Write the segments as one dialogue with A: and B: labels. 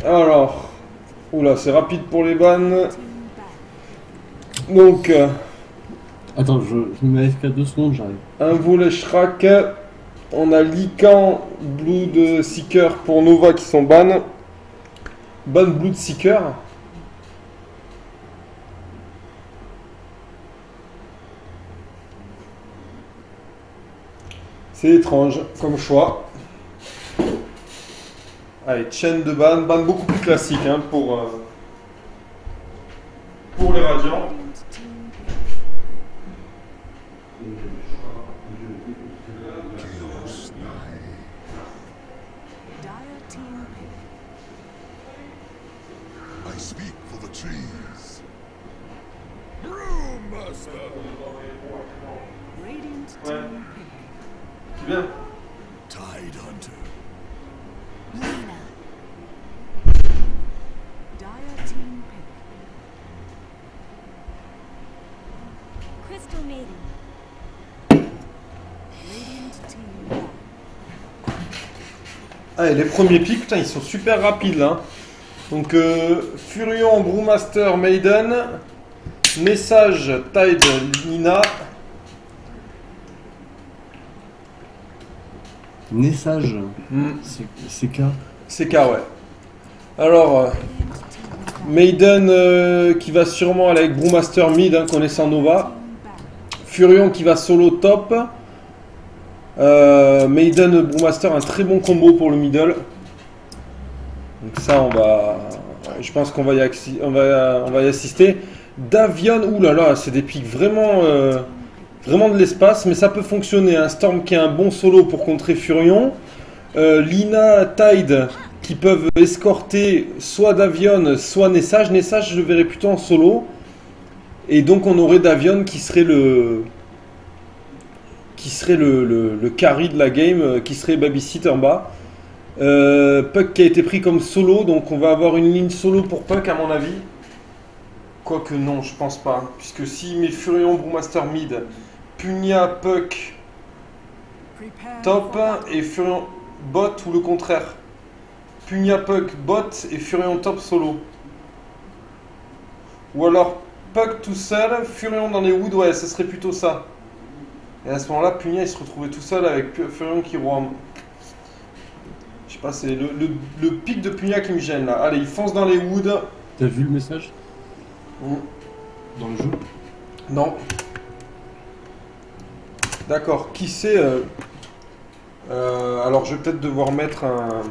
A: Alors, oula, c'est rapide pour les bans. Donc,
B: Attends, je me mets AFK 2 secondes, j'arrive.
A: un volet Shrak. On a Lycan, Blood Seeker pour Nova qui sont ban. Ban Blood Seeker. C'est étrange comme choix. Allez, chaîne de ban. Ban beaucoup plus classique hein, pour les radiants.
C: I speak for the trees. Brewmaster!
A: Ouais. C'est bien.
C: Tide Hunter.
D: Dire team pick. Crystal Maiden. Radiant team one.
A: Allez, les premiers pics, putain, ils sont super rapides là. Donc, Furion, Brewmaster, Maiden. Message, Tide, Nina.
B: Nessage, c'est K.
A: C'est K, ouais. Alors, Maiden qui va sûrement aller avec Brewmaster mid, hein, connaissant Nova. Furion qui va solo top. Maiden, Brewmaster, un très bon combo pour le middle. Donc ça, je pense qu'on va on va y assister. Davion, oulala, c'est des pics vraiment, vraiment de l'espace, mais ça peut fonctionner. Un Storm qui a un bon solo pour contrer Furion. Lina, Tide qui peuvent escorter soit Davion, soit Nessage. Nessage, je le verrais plutôt en solo. Et donc on aurait Davion qui serait le carry de la game, qui serait babysitter en bas. Puck qui a été pris comme solo, donc on va avoir une ligne solo pour Puck à mon avis. Quoique non, je pense pas. Puisque si met Furion, Brewmaster mid, Punya, Puck top et Furion bot ou le contraire. Punya, Puck bot et Furion top solo. Ou alors Puck tout seul, Furion dans les woods, ouais, ce serait plutôt ça. Et à ce moment-là, Punya il se retrouvait tout seul avec Furion qui roam. Je sais pas, c'est le pic de Punya qui me gêne là. Allez, il fonce dans les woods.
B: T'as vu le message
A: Mm.
B: dans le jeu?
A: Non. D'accord, qui c'est alors je vais peut-être devoir mettre un...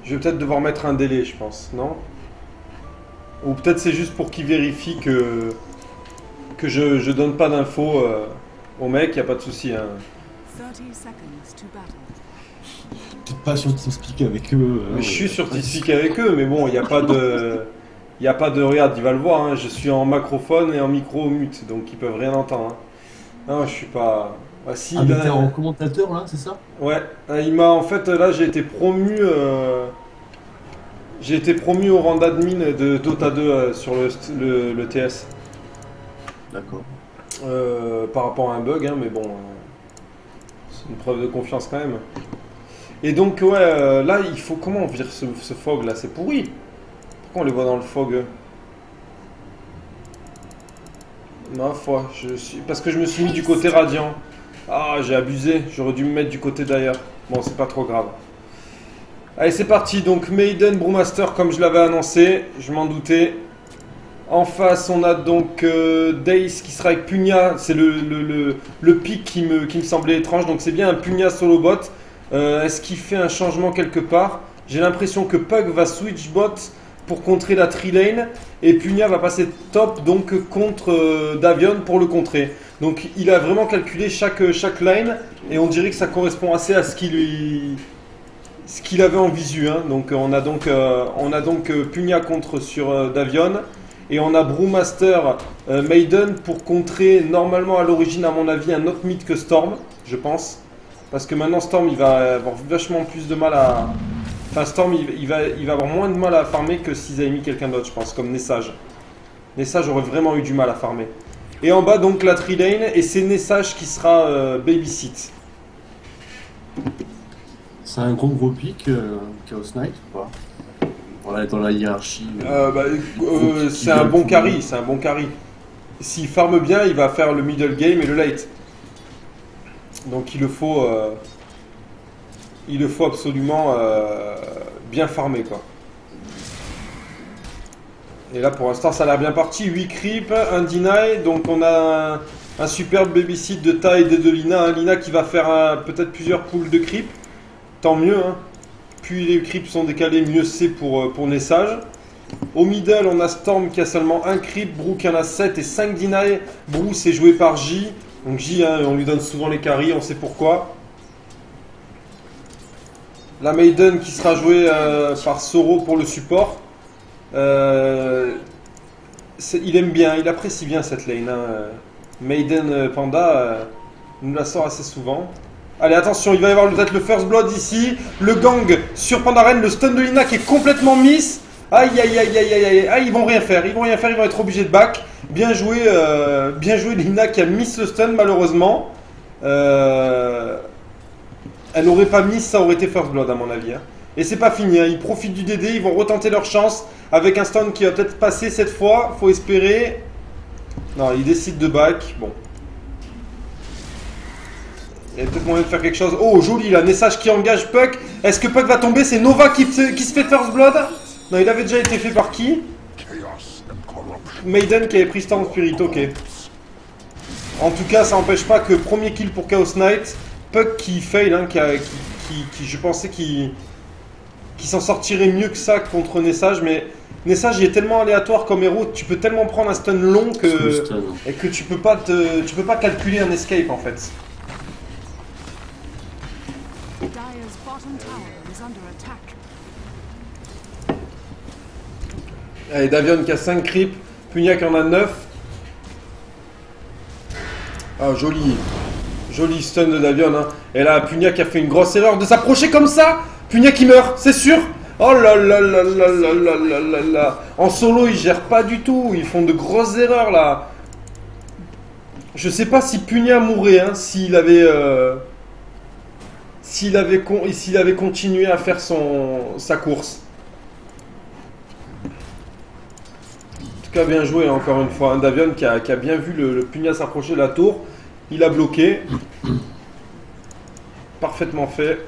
A: Je vais peut-être devoir mettre un délai, je pense, non? Ou peut-être c'est juste pour qu'il vérifie que je donne pas d'infos au mec, y a pas de souci. Hein.
D: 30 seconds to battle.
B: Peut-être pas sur TeamSpeak avec eux.
A: Mais je suis sur TeamSpeak avec eux, mais bon, il n'y a pas de... Il n'y a pas de... Regarde, il va le voir, hein, je suis en macrophone et en micro mute, donc ils peuvent rien entendre. Hein. Non, je suis pas... Ah, si,
B: Ah, mais
A: là,
B: t'es en commentateur là, c'est ça?
A: ouais, il m'a... En fait, là, j'ai été promu... J'ai été promu au rang d'admin de Dota 2 sur le TS.
B: D'accord.
A: Par rapport à un bug, hein, mais bon... c'est une preuve de confiance quand même. Et donc, ouais, là, il faut... Comment on vire ce fog, là? C'est pourri. Pourquoi on les voit dans le fog? Non, parce que je me suis mis du côté radiant. Ah, j'ai abusé. J'aurais dû me mettre du côté d'ailleurs. Bon, c'est pas trop grave. Allez, c'est parti. Donc, Maiden, Brewmaster, comme je l'avais annoncé. Je m'en doutais. En face, on a donc Dace qui sera avec Punya. C'est le pic qui me semblait étrange. Donc, c'est bien un Punya solo bot. Est-ce qu'il fait un changement quelque part? J'ai l'impression que Pug va switch bot pour contrer la tree lane et Punya va passer top donc contre Davion pour le contrer. Donc il a vraiment calculé chaque line et on dirait que ça correspond assez à ce qu'il avait en visu. Hein. Donc on a donc Punya contre sur Davion et on a Brewmaster Maiden pour contrer normalement à l'origine à mon avis un autre mythe que Storm, je pense. Parce que maintenant Storm il va avoir vachement plus de mal à... Enfin Storm il va avoir moins de mal à farmer que s'ils avaient mis quelqu'un d'autre je pense, comme Nessage. Nessage aurait vraiment eu du mal à farmer. Et en bas donc la tree lane et c'est Nessage qui sera babysit.
B: C'est un gros pic, Chaos Knight ou pas? Voilà, dans la hiérarchie.
A: C'est un bon carry, c'est un bon carry. S'il farme bien, il va faire le middle game et le late. Donc il le faut absolument bien farmer quoi. Et là pour l'instant ça a l'air bien parti. 8 creeps, un deny, donc on a un superbe babysit de Tide et de Lina. Hein. Lina qui va faire peut-être plusieurs pools de creeps. Tant mieux. Hein. Plus les creeps sont décalés, mieux c'est pour Nessage. Au middle, on a Storm qui a seulement un creep, Brooke qui en a 7 et 5 deny. Bruce est joué par J. Donc J, hein, on lui donne souvent les carries, on sait pourquoi. La Maiden qui sera jouée par Soro pour le support. Il aime bien, il apprécie bien cette lane. Hein. Maiden Panda nous la sort assez souvent. Allez, attention, il va y avoir peut-être le first blood ici. Le gang sur Pandaren, le stun de Lina qui est complètement miss. Aïe aïe aïe aïe aïe aïe. Ah, ils vont rien faire, ils vont être obligés de back. Bien joué Lina qui a miss le stun malheureusement. Elle n'aurait pas miss, ça aurait été first blood à mon avis. Hein. Et c'est pas fini, hein. Ils profitent du DD, ils vont retenter leur chance avec un stun qui va peut-être passer cette fois, faut espérer. Non, ils décident de back, bon. Il y a peut-être moyen de faire quelque chose. Oh, joli, là, Nessage qui engage Puck. Est-ce que Puck va tomber? C'est Nova qui se fait first blood. Non, il avait déjà été fait par qui? Maiden qui avait pris Storm Spirit, ok. En tout cas, ça n'empêche pas que premier kill pour Chaos Knight. Puck qui fail, hein, qui je pensais qu'il s'en sortirait mieux que ça contre Nessage, mais Nessage il est tellement aléatoire comme héros, tu peux tellement prendre un stun long et que tu peux pas calculer un escape en fait.
D: Dire's bottom tower is under attack.
A: Allez, Davion qui a 5 creeps, Pugnac en a 9. Ah, joli. Joli stun de Davion. Hein. Et là, Pugnac a fait une grosse erreur de s'approcher comme ça. Pugnac qui meurt, c'est sûr. Oh là là là là là là là là là. En solo, ils gèrent pas du tout. Ils font de grosses erreurs là. Je sais pas si Pugnac mourrait, hein, s'il avait continué à faire sa course. En tout cas, bien joué encore une fois. Hein. Davion qui a bien vu le Pugnac s'approcher de la tour. Il a bloqué. Parfaitement fait.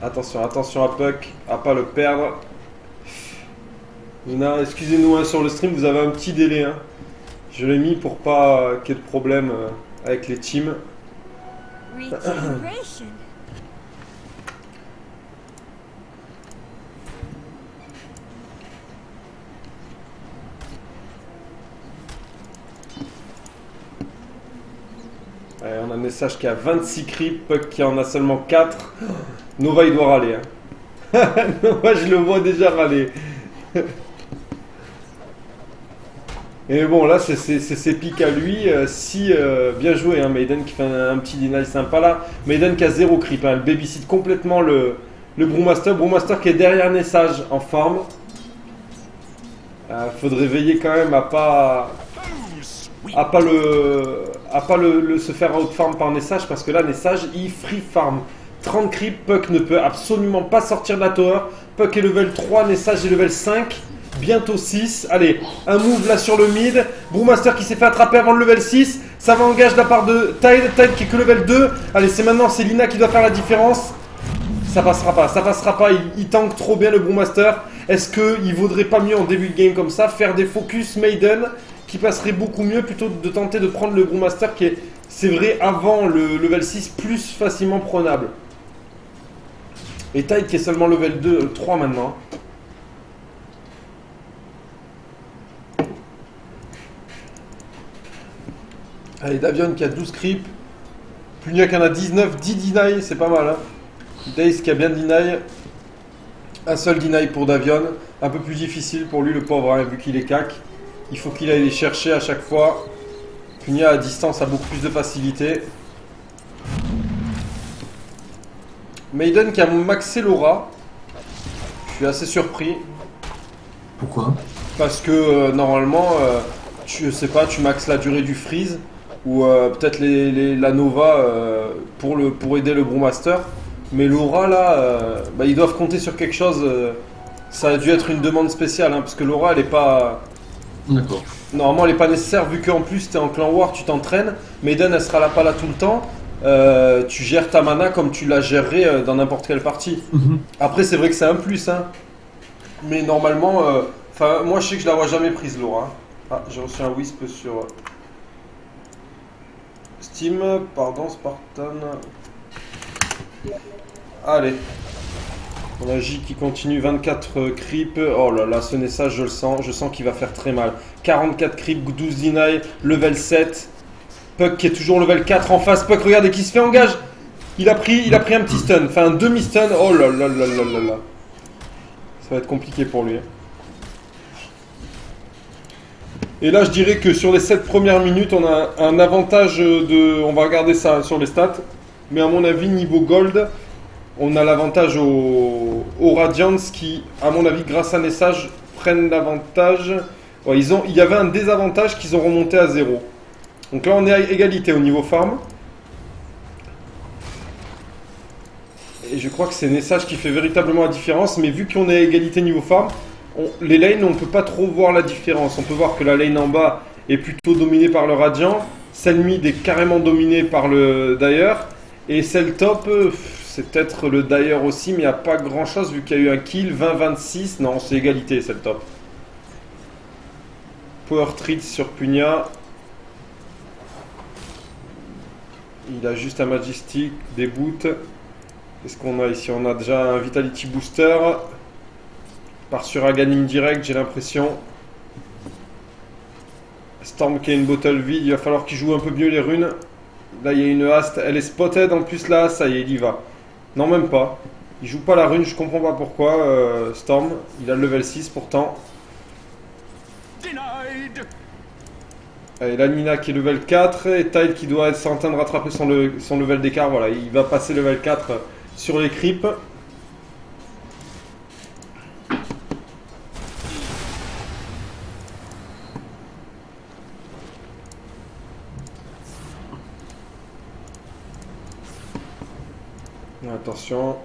A: Attention, attention à Puck, à pas le perdre. Nina, excusez-nous hein, sur le stream, vous avez un petit délai. Hein. Je l'ai mis pour pas qu'il y ait de problème avec les teams.
E: Regeneration.
A: Allez, on a un message qui a 26 creeps, Puck qui en a seulement 4. Nova il doit râler. Hein. Nova je le vois déjà râler. Et bon là c'est ses pics à lui. Bien joué hein, Maiden qui fait un petit deny sympa là. Maiden qui a 0 creep. Hein. Elle babysit complètement le Brewmaster. Brewmaster qui est derrière Nessage en forme. Faudrait veiller quand même à pas se faire out-farm par Nessage parce que là Nessage il free farm 30 creep, Puck ne peut absolument pas sortir de la tower. Puck est level 3, Nessage est level 5, bientôt 6. Allez, un move là sur le mid. Brewmaster qui s'est fait attraper avant le level 6. Ça va engage de la part de Tide qui est que level 2. Allez, c'est Lina qui doit faire la différence. Ça passera pas, il tank trop bien le Brewmaster. Est-ce qu'il vaudrait pas mieux en début de game comme ça faire des focus Maiden qui passerait beaucoup mieux plutôt que de tenter de prendre le Brewmaster qui est, c'est vrai, avant le level 6 plus facilement prenable. Et Tide qui est seulement level 3 maintenant. Allez, Davion qui a 12 creeps. Pugnac en a 19, 10 deny, c'est pas mal. Hein. Daze qui a bien deny. Un seul deny pour Davion. Un peu plus difficile pour lui, le pauvre, hein, vu qu'il est cac. Il faut qu'il aille les chercher à chaque fois. Pugnac à distance a beaucoup plus de facilité. Maiden qui a maxé l'aura. Je suis assez surpris.
B: Pourquoi?
A: Parce que normalement, je sais pas, tu maxes la durée du freeze. ou peut-être la Nova pour aider le Brewmaster. Mais l'aura là, bah, ils doivent compter sur quelque chose. Ça a dû être une demande spéciale, hein, parce que l'aura elle est pas.
B: D'accord.
A: Normalement elle est pas nécessaire vu qu'en plus tu es en clan War, tu t'entraînes. Maiden elle sera là pas là tout le temps. Tu gères ta mana comme tu la gérerais dans n'importe quelle partie. Après c'est vrai que c'est un plus, hein. Mais normalement, moi je sais que je la vois jamais prise l'aura. Ah, j'ai reçu un Wisp sur Steam, pardon Spartan. Allez. On a J qui continue, 24 creep. Oh là là, ce naissage, je le sens. Je sens qu'il va faire très mal. 44 creep, 12 deny, level 7. Puck qui est toujours level 4 en face. Puck, regardez qui se fait engage. Il a pris un petit stun. Enfin, un demi-stun. Oh là là là là là là. Ça va être compliqué pour lui. Et là, je dirais que sur les 7 premières minutes, on a un avantage de... On va regarder ça sur les stats. Mais à mon avis, niveau gold... On a l'avantage aux Radiants qui, à mon avis, grâce à Nessage, prennent l'avantage. Ouais, il y avait un désavantage qu'ils ont remonté à 0. Donc là, on est à égalité au niveau farm. Et je crois que c'est Nessage qui fait véritablement la différence. Mais vu qu'on est à égalité niveau farm, les lanes, on ne peut pas trop voir la différence. On peut voir que la lane en bas est plutôt dominée par le Radiant. Celle mid est carrément dominée par le Dire. Et celle top... c'est peut-être le Dire aussi, mais il n'y a pas grand chose vu qu'il y a eu un kill, 20-26. Non, c'est égalité, c'est le top. Power Treat sur Punya. Il a juste un Majestic, des boots. Qu'est-ce qu'on a ici? On a déjà un Vitality Booster. Part sur Aghanim direct, j'ai l'impression. Storm qui a une bottle vide, il va falloir qu'il joue un peu mieux les runes. Là, il y a une haste, elle est spotted en plus là, ça y est, il y va. Non, même pas. Il joue pas la rune, je comprends pas pourquoi. Storm, il a le level 6 pourtant. Et la Nina qui est level 4 et Tide qui doit être en train de rattraper son level d'écart. Voilà, il va passer level 4 sur les creeps. Attention.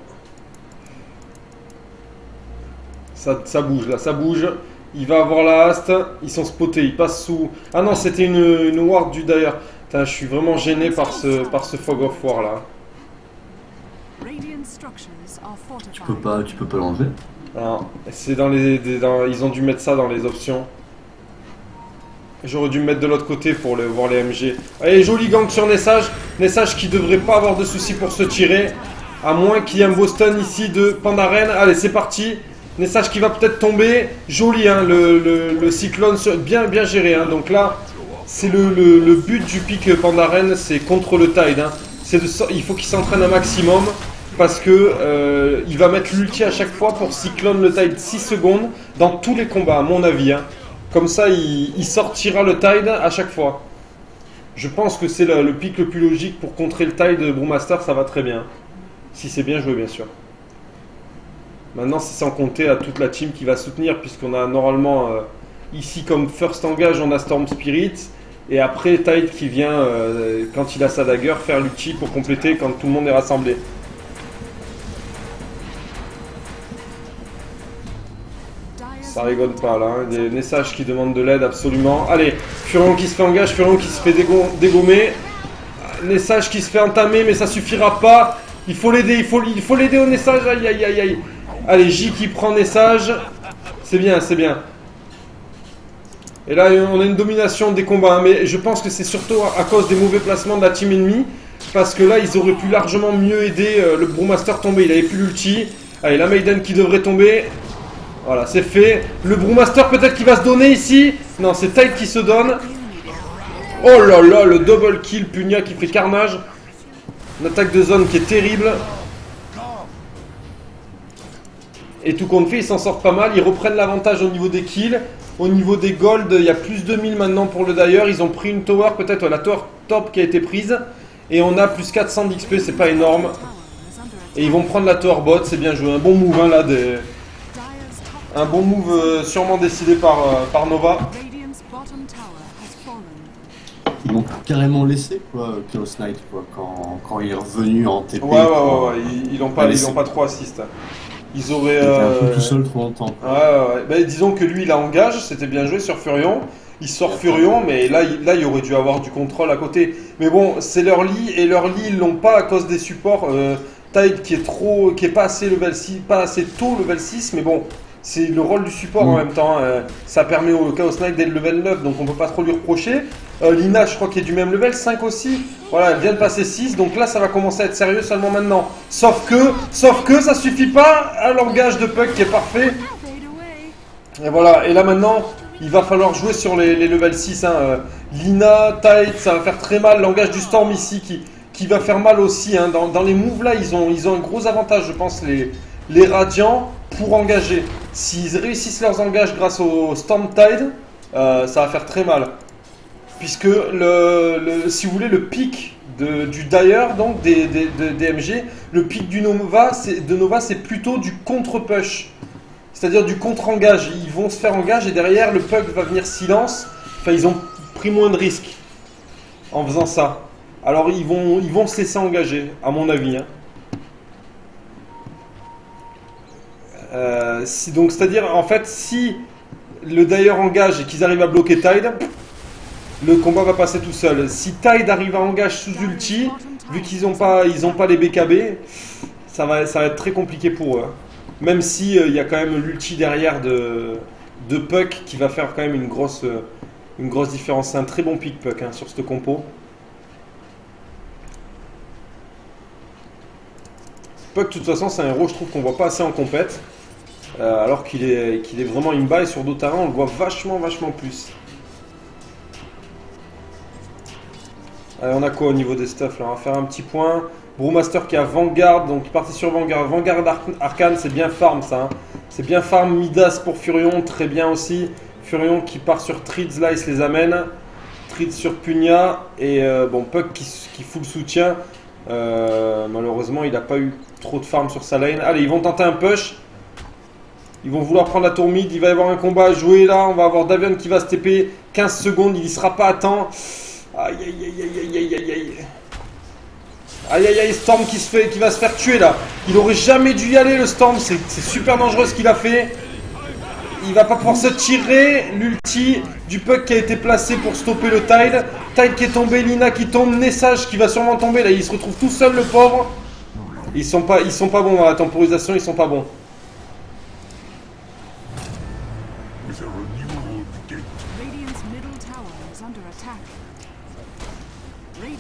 A: Ça bouge là, ça bouge. Il va avoir la haste. Ils sont spotés, ils passent sous. Ah non, c'était une ward du Dire. Putain, je suis vraiment gêné par ce Fog of War là.
B: Tu peux pas l'enlever.
A: C'est dans ils ont dû mettre ça dans les options. J'aurais dû me mettre de l'autre côté pour voir les MG. Allez, joli gank sur Nessage. Nessage qui devrait pas avoir de soucis pour se tirer. À moins qu'il y ait un beau stun ici de Pandaren. Allez, c'est parti. Nessage qui va peut-être tomber. Joli, hein, le cyclone. Bien géré. Hein. Donc là, c'est le but du pic Pandaren. C'est contre le Tide. Hein. Il faut qu'il s'entraîne un maximum. Parce que il va mettre l'ulti à chaque fois pour cyclone le Tide 6 secondes. Dans tous les combats, à mon avis. Hein. Comme ça, il sortira le Tide à chaque fois. Je pense que c'est le pic le plus logique pour contrer le Tide Brewmaster. Ça va très bien. Si c'est bien joué, bien sûr. Maintenant, c'est sans compter à toute la team qui va soutenir, puisqu'on a normalement, ici, comme first engage, on a Storm Spirit. Et après, Tide qui vient, quand il a sa dagger, faire l'ulti pour compléter quand tout le monde est rassemblé. Ça rigole pas, là. Hein. Des messages qui demandent de l'aide, absolument. Allez, Furion qui se fait engage, Furion qui se fait dégommer. Nessage qui se fait entamer, mais ça suffira pas. Il faut l'aider, il faut l'aider au Nessage. Aïe, aïe, aïe, aïe. Allez, J qui prend Nessage. C'est bien, c'est bien. Et là, on a une domination des combats. Hein, mais je pense que c'est surtout à cause des mauvais placements de la team ennemie. Parce que là, ils auraient pu largement mieux aider le Brewmaster tomber. Il avait plus l'ulti. Allez, la Maiden qui devrait tomber. Voilà, c'est fait. Le Brewmaster peut-être qui va se donner ici. Non, c'est Tide qui se donne. Oh là là, le double kill. Punya qui fait carnage. Une attaque de zone qui est terrible. Et tout compte fait, ils s'en sortent pas mal. Ils reprennent l'avantage au niveau des kills. Au niveau des gold, il y a plus de 1000 maintenant pour le Dire. Ils ont pris une tower, peut-être la tower top qui a été prise. Et on a plus 400 d'XP, c'est pas énorme. Et ils vont prendre la tower bot, c'est bien joué. Un bon move hein, là. Un bon move sûrement décidé par Nova.
B: Ils l'ont carrément laissé, quoi, Chaos Knight, quoi, quand il est revenu en TP.
A: Ouais. Ils l'ont pas trop assist. Ils auraient.
B: Il était un peu tout seul trop longtemps.
A: Ouais. Bah, disons que lui, il a engage, c'était bien joué sur Furion. Il sort Furion, mais là, il aurait dû avoir du contrôle à côté. Mais bon, c'est leur lit, et leur lit, ils l'ont pas à cause des supports. Tide qui est pas assez level 6, pas assez tôt level 6, mais bon, c'est le rôle du support en même temps. Ça permet au Chaos Knight d'être level 9, donc on peut pas trop lui reprocher. Lina, je crois qu'elle est du même level, 5 aussi. Voilà, elle vient de passer 6, donc là ça va commencer à être sérieux seulement maintenant. Sauf que ça suffit pas à l'engage de Puck qui est parfait. Et voilà, et là maintenant, il va falloir jouer sur les level 6. Lina, Tide, ça va faire très mal. L'engage du Storm ici qui va faire mal aussi. Dans les moves là, ils ont un gros avantage, je pense, les Radiants pour engager. S'ils réussissent leurs engages grâce au Storm Tide, ça va faire très mal. Puisque, si vous voulez, le pic du Dire, donc des MG, le pic du Nova, c'est plutôt du contre-push. C'est-à-dire du contre-engage. Ils vont se faire engage et derrière, le Puck va venir silence. Enfin, ils ont pris moins de risques en faisant ça. Alors, ils vont se laisser engager, à mon avis. Donc, c'est-à-dire, en fait, si le Dire engage et qu'ils arrivent à bloquer Tide, le combat va passer tout seul. Si Tide arrive à engager sous ulti, vu qu'ils n'ont pas les BKB, ça va être très compliqué pour eux. Même si il y a quand même l'ulti derrière de Puck qui va faire quand même une grosse différence. C'est un très bon pick Puck sur cette compo. Puck de toute façon c'est un héros je trouve qu'on voit pas assez en compète. Alors qu'il est vraiment imba et sur d'autres terrains on le voit vachement plus. Allez, on a quoi au niveau des stuffs là? On va faire un petit point. Brewmaster qui a Vanguard, donc il partait sur Vanguard. Vanguard Arcane, c'est bien farm ça. C'est bien farm. Midas pour Furion, très bien aussi. Furion qui part sur Trids, là il se les amène. Trids sur Punya. Et bon, Puck qui fout le soutien. Malheureusement, il n'a pas eu trop de farm sur sa lane. Allez, ils vont tenter un push. Ils vont vouloir prendre la tour mid. Il va y avoir un combat à jouer là. On va avoir Davion qui va se TP 15 secondes. Il n'y sera pas à temps. Aïe. Aïe, Storm qui va se faire tuer là. Il aurait jamais dû y aller le Storm. C'est super dangereux ce qu'il a fait. Il va pas pouvoir se tirer. L'ulti du Puck qui a été placé pour stopper le Tide. Tide qui est tombé, Lina qui tombe, Nessage qui va sûrement tomber. Là il se retrouve tout seul le pauvre. Ils sont pas bons dans la temporisation, ils sont pas bons.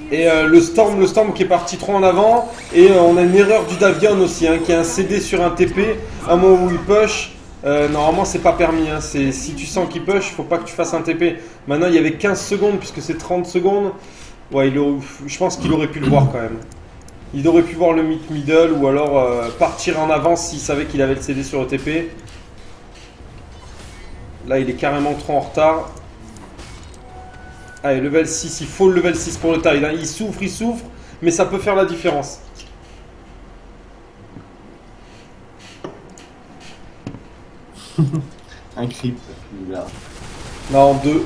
A: Et le Storm qui est parti trop en avant. Et on a une erreur du Davion aussi, qui a un CD sur un TP. Un moment où il push. Normalement c'est pas permis. Si tu sens qu'il push, faut pas que tu fasses un TP. Maintenant il y avait 15 secondes puisque c'est 30 secondes. Ouais, je pense qu'il aurait pu le voir quand même. Il aurait pu voir le middle ou alors partir en avance s'il savait qu'il avait le CD sur le TP. Là il est carrément trop en retard. Allez, level 6, il faut le level 6 pour le Tide. Il souffre, mais ça peut faire la différence.
B: Un creep, là.
A: Non, 2.
B: Ouais.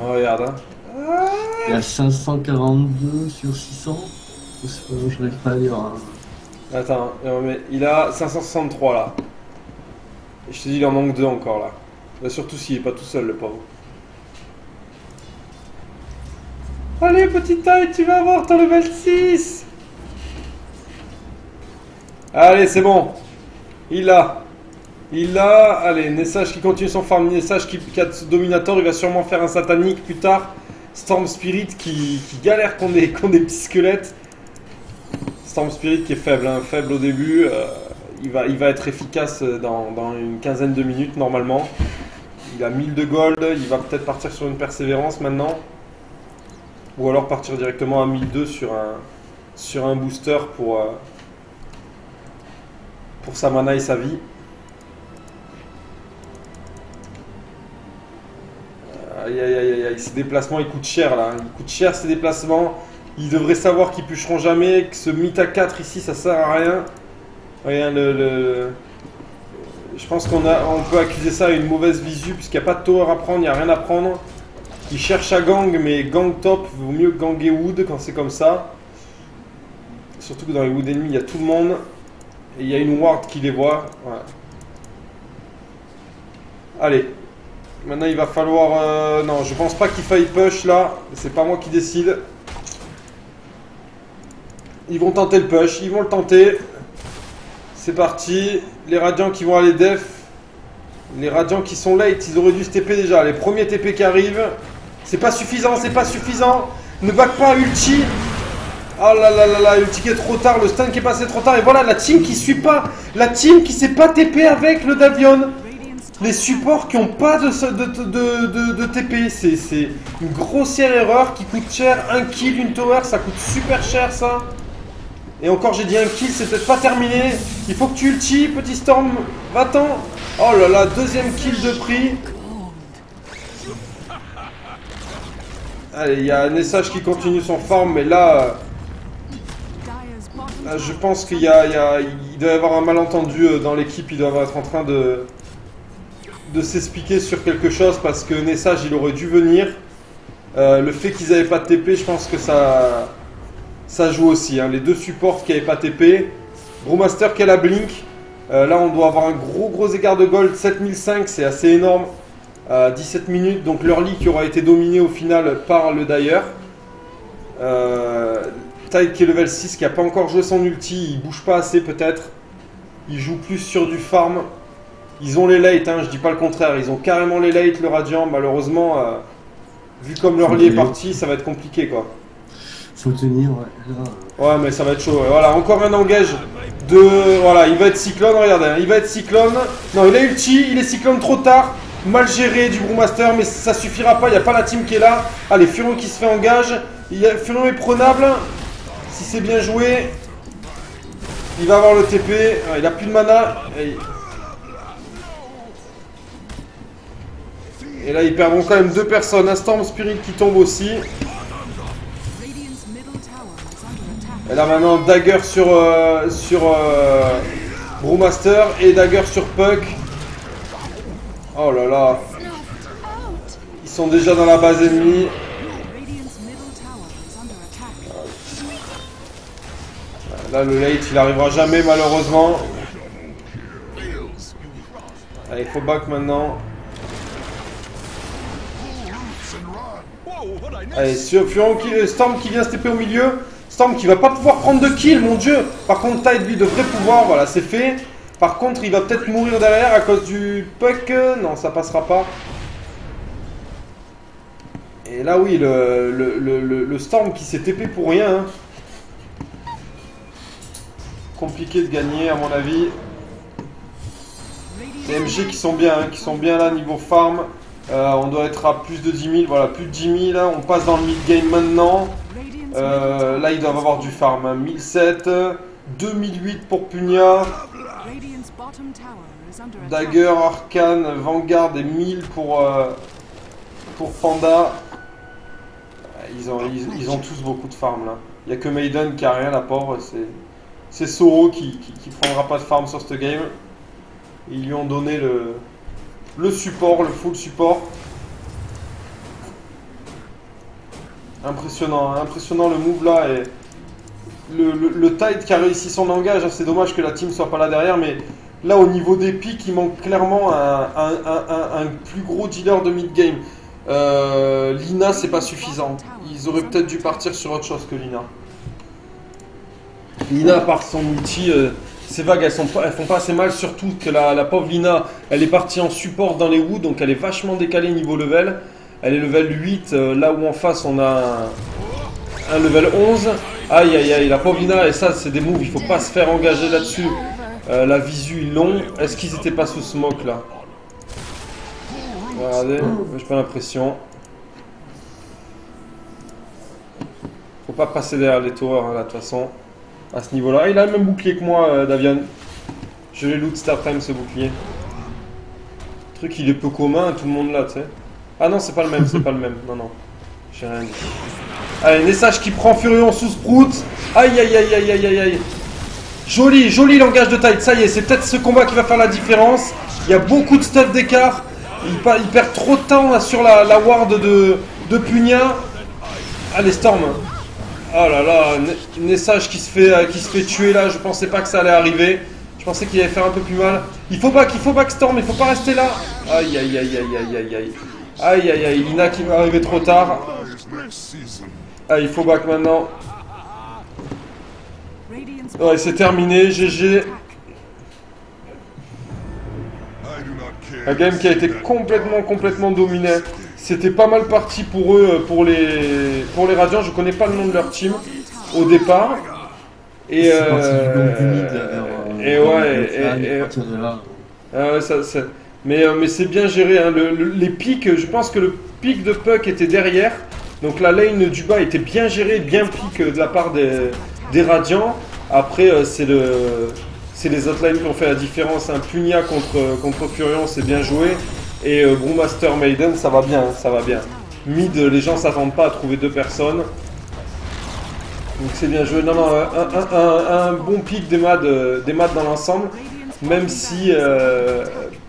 A: Regarde.
B: Il y a 542 sur 600. Je n'arrive pas à lire.
A: Attends, mais il a 563 là. Et je te dis, il en manque 2 encore là. Surtout s'il est pas tout seul, le pauvre. Allez, petite taille, tu vas avoir ton level 6. Allez, c'est bon. Il l'a. Allez, Nessage qui continue son farm. Nessage qui a Dominator, il va sûrement faire un satanique plus tard. Storm Spirit qui galère contre des petits squelettes. Storm Spirit qui est faible, faible au début. Il va être efficace dans une quinzaine de minutes normalement. Il a 1000 de gold, il va peut-être partir sur une persévérance maintenant. Ou alors partir directement à 1002 sur un booster pour sa mana et sa vie. Aïe, ces déplacements ils coûtent cher là. Ils coûtent cher ces déplacements. Ils devraient savoir qu'ils pusheront jamais, que ce mythe à 4 ici ça sert à rien. Regarde je pense qu'on peut accuser ça à une mauvaise visu puisqu'il n'y a pas de tower à prendre, il n'y a rien à prendre. Ils cherchent à gang, mais gang top, vaut mieux ganger wood quand c'est comme ça. Surtout que dans les wood ennemis, il y a tout le monde. Et il y a une ward qui les voit. Ouais. Allez. Maintenant, il va falloir... non, je pense pas qu'il faille push, là. C'est pas moi qui décide. Ils vont tenter le push. Ils vont le tenter. C'est parti. Les radiants qui vont aller def. Les radiants qui sont late, ils auraient dû se TP déjà. Les premiers TP qui arrivent. C'est pas suffisant, c'est pas suffisant. Ne back pas ulti. Oh là là là là, ulti qui est trop tard, le stun qui est passé trop tard. Et voilà, la team qui suit pas. La team qui s'est pas TP avec le Davion. Les supports qui ont pas de TP. C'est une grossière erreur qui coûte cher. Un kill, une tower, ça coûte super cher ça. Et encore j'ai dit un kill, c'est peut-être pas terminé. Il faut que tu ulti, petit Storm. Va-t'en. Oh là là, deuxième kill de prix. Allez, il y a un essage qui continue son farm, mais là je pense qu'il doit y avoir un malentendu dans l'équipe. Ils doivent être en train de s'expliquer sur quelque chose parce que Nessage il aurait dû venir. Le fait qu'ils n'avaient pas de TP, je pense que ça joue aussi. Hein. Les deux supports qui n'avaient pas TP. Brewmaster qui a la blink. Là on doit avoir un gros écart de gold. 7005, c'est assez énorme. 17 minutes, donc l'early qui aura été dominé au final par le Dyer. Tide qui est level 6, qui n'a pas encore joué son ulti, il bouge pas assez peut-être. Il joue plus sur du farm. Ils ont les late, hein, je dis pas le contraire, ils ont carrément les late, le Radiant. Malheureusement, vu comme l'early est parti, ça va être compliqué quoi.
B: Faut tenir, ouais.
A: Ouais, mais ça va être chaud. Ouais. Voilà, encore un engage de. Voilà, il va être cyclone, regardez, hein, il va être cyclone. Non, il a ulti, il est cyclone trop tard. Mal géré du Brewmaster, mais ça suffira pas, il n'y a pas la team qui est là. Allez, Furion qui se fait engage. Furion est prenable. Si c'est bien joué, il va avoir le TP. Il a plus de mana. Et là, ils perdront quand même deux personnes. Un Storm Spirit qui tombe aussi. Et là, maintenant, Dagger sur Brewmaster et Dagger sur Puck. Oh là là. Ils sont déjà dans la base ennemie. Là le late il arrivera jamais malheureusement. Allez, il faut back maintenant. Allez, Furion Storm qui vient se TP au milieu. Storm qui va pas pouvoir prendre de kill, mon dieu. Par contre Tide lui devrait pouvoir, voilà c'est fait. Par contre, il va peut-être mourir derrière à cause du Puck. Non, ça passera pas. Et là, oui, le Storm qui s'est TP pour rien. Hein. Compliqué de gagner, à mon avis. Les MG qui sont bien là niveau farm. On doit être à plus de 10 000. Voilà, plus de 10 000. Là. On passe dans le mid-game maintenant. Là, ils doivent avoir du farm. Hein. 1007, 2008 pour Punya. Dagger, Arcane, Vanguard et 1000 pour Panda. Ils ont tous beaucoup de farm là. Il n'y a que Maiden qui a rien, la pauvre. C'est Soro qui prendra pas de farm sur ce game. Ils lui ont donné le support, le full support. Impressionnant, hein, impressionnant le move là. Et le Tide qui a réussi son engage. C'est dommage que la team soit pas là derrière, mais là au niveau des pics, il manque clairement un plus gros dealer de mid-game. Lina, c'est pas suffisant. Ils auraient peut-être dû partir sur autre chose que Lina. Lina, par son ulti, ces vagues, elles font pas assez mal. Surtout que la pauvre Lina, elle est partie en support dans les woods, donc elle est vachement décalée niveau level. Elle est level 8, là où en face on a un level 11. Aïe aïe aïe, la pauvre Lina, et ça c'est des moves, il faut pas se faire engager là-dessus. La visu, ils l'ont. Est-ce qu'ils étaient pas sous smoke là? Regardez, j'ai pas l'impression. Faut pas passer derrière les towers là de toute façon. À ce niveau là. Il a le même bouclier que moi, Davion. Je l'ai loot start time ce bouclier. Le truc il est peu commun, tout le monde là, tu sais. Ah non, c'est pas le même, c'est pas le même. Non, non. J'ai rien dit. Allez, Nessage qui prend Furion sous Sprout. Aïe aïe aïe aïe aïe aïe aïe. Joli, joli langage de Tide. Ça y est, c'est peut-être ce combat qui va faire la différence. Il y a beaucoup de stuff d'écart. Il perd trop de temps là, sur la ward de Punya. Allez, Storm. Oh là là, Nessage qui se fait tuer là. Je pensais pas que ça allait arriver. Je pensais qu'il allait faire un peu plus mal. Il faut back Storm, il faut pas rester là. Aïe aïe aïe aïe aïe aïe aïe. Aïe aïe aïe, Lina qui va arriver trop tard. Ah, il faut back maintenant. Ouais, c'est terminé, GG. Un game qui a été complètement dominé. C'était pas mal parti pour eux, pour les Radiants. Je connais pas le nom de leur team au départ. Et mais c'est bien géré. Hein. Les pics, je pense que le pic de Puck était derrière. Donc la lane du bas était bien gérée, bien pique de la part des Radiants. Après, c'est les autres lanes qui ont fait la différence. Un Punya contre Furion, c'est bien joué. Et Brewmaster Maiden, ça va bien, hein, ça va bien. Mid, les gens s'attendent pas à trouver deux personnes. Donc c'est bien joué. Non, un bon pic des mads dans l'ensemble. Même si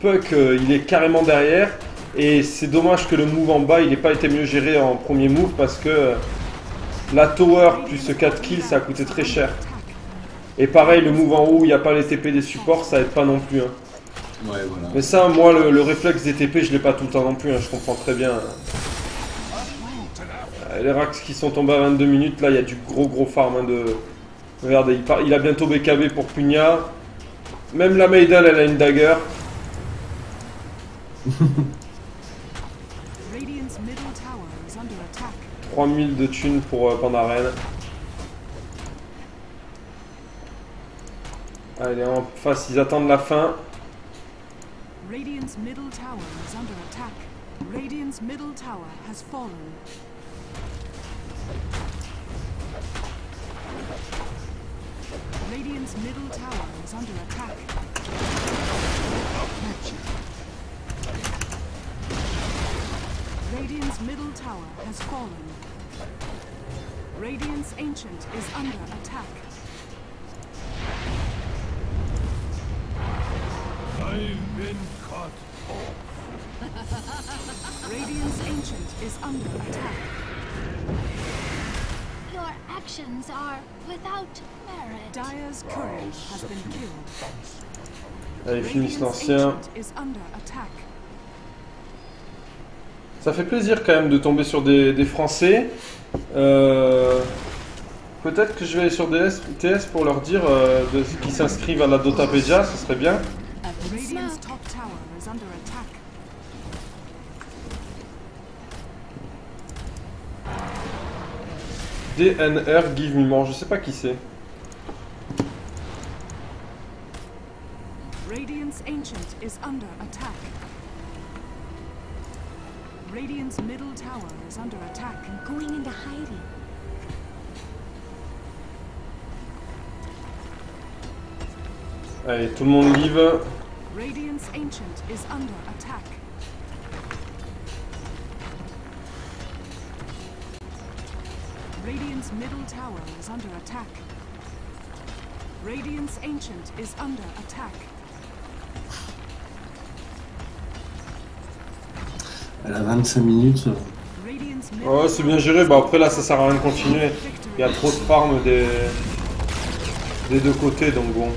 A: Puck, il est carrément derrière. Et c'est dommage que le move en bas, il n'ait pas été mieux géré en premier move. Parce que la tower plus 4 kills, ça a coûté très cher. Et pareil, le move en haut, il n'y a pas les TP des supports, ça aide pas non plus. Hein.
B: Ouais, voilà.
A: Mais ça, moi, le réflexe des TP, je l'ai pas tout le temps non plus, hein, je comprends très bien. Les Rax qui sont tombés à 22 minutes, là, il y a du gros farm. Hein, regardez, il a bientôt BKB pour Punya. Même la Maiden, elle a une dagger. 3000 de thunes pour Pandaren. Allez, en face, ils attendent la fin.
D: Radiant's middle tower is under attack. Radiant's middle tower has fallen. Radiant's middle tower is under attack. Radiant's middle tower has fallen. Radiant's ancient is under attack.
C: I've been cut off.
D: Radiant's ancient is under attack.
E: Your actions are without merit.
D: Dire's courier has been killed.
A: Allez, finissent
D: Radiant's
A: l'ancien.
D: ancient is under attack.
A: Ça fait plaisir quand même de tomber sur des Français. Peut-être que je vais aller sur TS pour leur dire qu'ils s'inscrivent à la Dotapédia, ce serait bien.
D: Radiant's top tower is under attack.
A: DNR Give Me More, je sais pas qui c'est.
D: Radiant's ancient is under attack. Radiant's middle tower is under attack.
E: I'm going into hiding.
A: Allez, tout le monde live.
D: Radiant's ancient is under attack. Radiant's middle tower is under attack. Radiant's ancient is under attack.
B: Elle a 25 minutes.
D: Radiant's middle
A: Ouais, c'est bien géré. Bah après là, ça sert à rien de continuer. Il y a trop de farm des deux côtés, donc bon.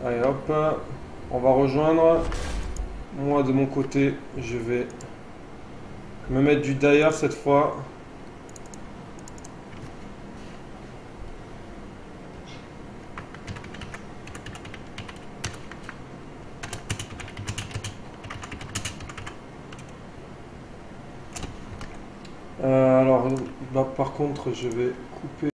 A: Allez hop, on va rejoindre. Moi de mon côté, je vais me mettre du Dire cette fois. Alors, bah, par contre, je vais couper.